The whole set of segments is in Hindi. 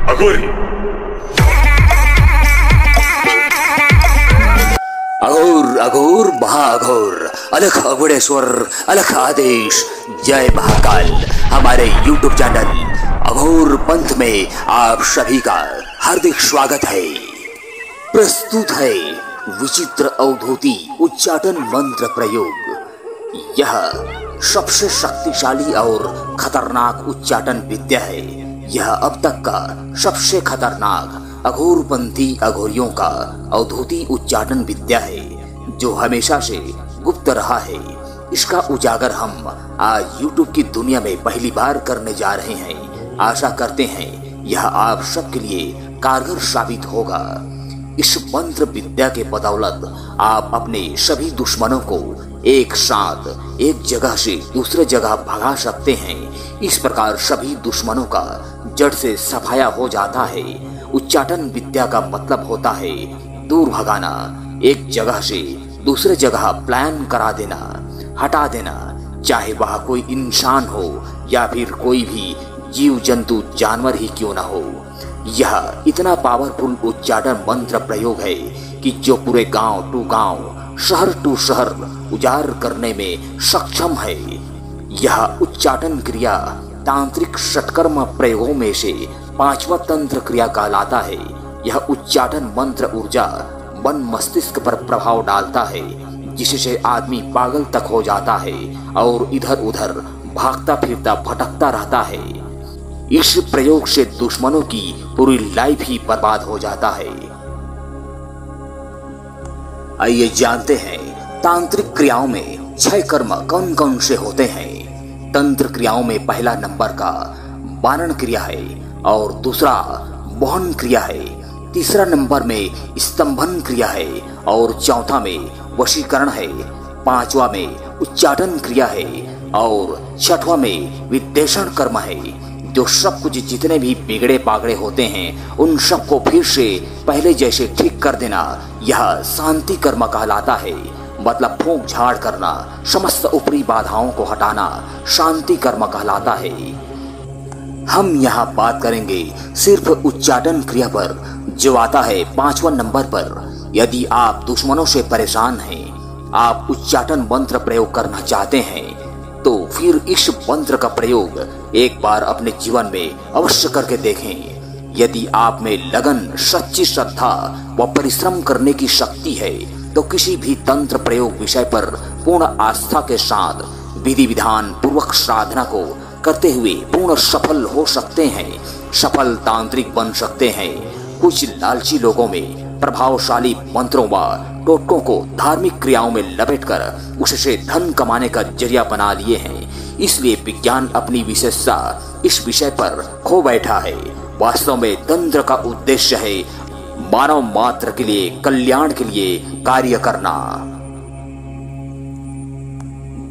अघोरी। अघोर अघोर महाअघोर, अलख अघोरेश्वर, अलख आदेश, जय महाकाल। हमारे YouTube चैनल अघोर पंथ में आप सभी का हार्दिक स्वागत है। प्रस्तुत है विचित्र अवधूति उच्चाटन मंत्र प्रयोग। यह सबसे शक्तिशाली और खतरनाक उच्चाटन विद्या है। यह अब तक का सबसे खतरनाक अघोरपंथी अघोरियों का अवधूति उच्चाटन विद्या है, जो हमेशा से गुप्त रहा है। इसका उजागर हम आज YouTube की दुनिया में पहली बार करने जा रहे हैं। आशा करते हैं यह आप सबके लिए कारगर साबित होगा। इस मंत्र विद्या के बदौलत आप अपने सभी दुश्मनों को एक साथ एक जगह से दूसरे जगह भगा सकते हैं। इस प्रकार सभी दुश्मनों का जड़ से सफाया हो जाता है। उच्चाटन विद्या का मतलब होता है दूर भगाना, एक जगह से दूसरे जगह प्लान करा देना, हटा देना, चाहे वह कोई इंसान हो या फिर कोई भी जीव जंतु जानवर ही क्यों ना हो। यह इतना पावरफुल उच्चाटन मंत्र प्रयोग है कि जो पूरे गांव टू गांव, शहर टू शहर उजाड़ करने में सक्षम है। यह उच्चाटन क्रिया तांत्रिक षटकर्म प्रयोगों में से पांचवा तंत्र क्रिया कहलाता है। यह उच्चाटन मंत्र ऊर्जा मन मस्तिष्क पर प्रभाव डालता है, जिससे आदमी पागल तक हो जाता है और इधर उधर भागता फिरता भटकता रहता है। इस प्रयोग से दुश्मनों की पूरी लाइफ ही बर्बाद हो जाता है। आइए जानते हैं तांत्रिक क्रियाओं में 6 कर्म कौन कौन से होते हैं। तंत्र क्रियाओं में पहला नंबर का बाणन क्रिया है और दूसरा मोहन क्रिया है। तीसरा नंबर में स्तंभन क्रिया है और चौथा में वशीकरण है। पांचवा में उच्चाटन क्रिया है और छठवां में विद्वेषण कर्म है। जो सब कुछ जितने भी बिगड़े पागड़े होते हैं उन सबको फिर से पहले जैसे ठीक कर देना, यह शांति कर्म कहलाता है। मतलब फूंक झाड़ करना, समस्त ऊपरी बाधाओं को हटाना शांति कर्म कहलाता है। हम यहाँ बात करेंगे सिर्फ उच्चाटन क्रिया पर, जो आता है 5वां नंबर पर। यदि आप दुश्मनों से परेशान हैं, आप उच्चाटन मंत्र प्रयोग करना चाहते हैं, तो फिर इस मंत्र का प्रयोग एक बार अपने जीवन में अवश्य करके देखें। यदि आप में लगन, सच्ची श्रद्धा व परिश्रम करने की शक्ति है, तो किसी भी तंत्र प्रयोग विषय पर पूर्ण आस्था के साथ विधि विधान पूर्वक साधना को करते हुए पूर्ण सफल हो सकते हैं, सफल तांत्रिक बन सकते हैं। कुछ लालची लोगों में प्रभावशाली मंत्रों व टोटकों को धार्मिक क्रियाओं में लपेटकर उससे धन कमाने का जरिया बना लिए हैं। इसलिए विज्ञान अपनी विशेषता इस विषय पर खो बैठा है। वास्तव में तंत्र का उद्देश्य है मानव मात्र के लिए, कल्याण के लिए कार्य करना।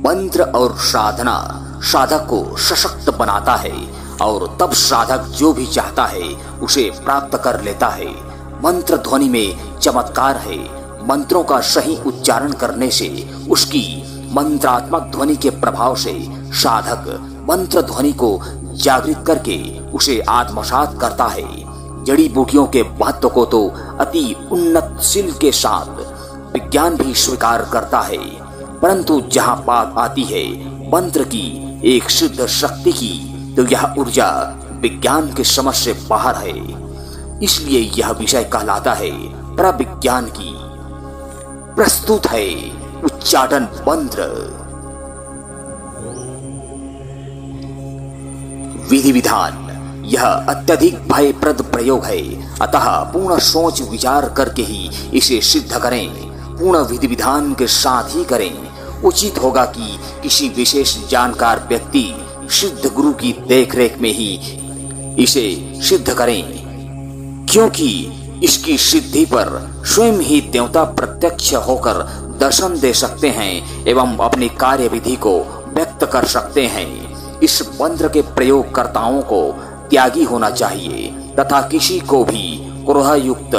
मंत्र और साधना साधक को सशक्त बनाता है और तब साधक जो भी चाहता है उसे प्राप्त कर लेता है। मंत्र ध्वनि में चमत्कार है। मंत्रों का सही उच्चारण करने से, उसकी मंत्रात्मक ध्वनि के प्रभाव से साधक मंत्र ध्वनि को जागृत करके उसे आत्मसात करता है। जड़ी बूटियों के महत्व को तो अति उन्नतशील के साथ विज्ञान भी स्वीकार करता है, परंतु जहाँ बात आती है मंत्र की एक शुद्ध शक्ति की, तो यह ऊर्जा विज्ञान के समझ से बाहर है। इसलिए यह विषय कहलाता है प्रविज्ञान की। प्रस्तुत है उच्चाटन मंत्र। विधि विधान, यह अत्यधिक भयप्रद प्रयोग है, अतः पूर्ण सोच विचार करके ही इसे सिद्ध करें। पूर्ण विधि विधान के साथ ही करें। उचित होगा कि किसी विशेष जानकार व्यक्ति, सिद्ध गुरु की देखरेख में ही इसे सिद्ध करें, क्योंकि इसकी सिद्धि पर स्वयं ही देवता प्रत्यक्ष होकर दर्शन दे सकते हैं एवं अपनी कार्य विधि को व्यक्त कर सकते हैं। इस मंत्र के प्रयोगकर्ताओं को त्यागी होना चाहिए तथा किसी को भी क्रोधायुक्त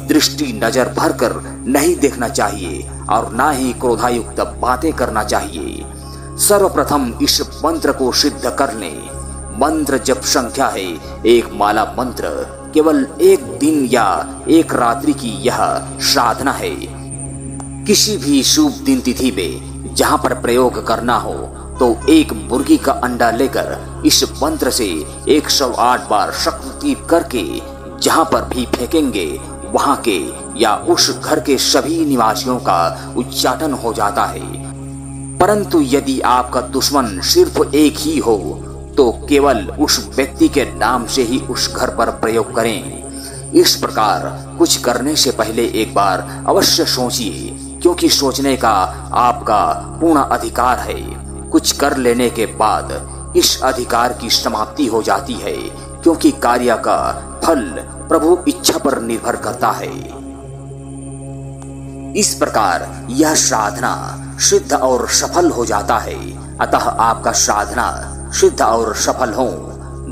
दृष्टि नजर भरकर नहीं देखना चाहिए और ना ही क्रोधायुक्त बातें करना चाहिए। सर्वप्रथम इस मंत्र को सिद्ध कर लें। मंत्र जप संख्या है एक माला मंत्र। केवल एक दिन या एक रात्रि की यह साधना है। किसी भी शुभ दिन तिथि में जहां पर प्रयोग करना हो तो एक मुर्गी का अंडा लेकर इस मंत्र से 108 बार शक्ति करके जहां पर भी फेंकेंगे वहां के या उस घर के सभी निवासियों का उच्चाटन हो जाता है। परंतु यदि आपका दुश्मन सिर्फ एक ही हो तो केवल उस व्यक्ति के नाम से ही उस घर पर प्रयोग करें। इस प्रकार कुछ करने से पहले एक बार अवश्य सोचिए, क्योंकि सोचने का आपका पूर्ण अधिकार है। कुछ कर लेने के बाद इस अधिकार की समाप्ति हो जाती है, क्योंकि कार्य का फल प्रभु इच्छा पर निर्भर करता है। इस प्रकार यह साधना सिद्ध और सफल हो जाता है। अतः आपका साधना सिद्ध और सफल हो।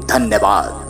धन्यवाद।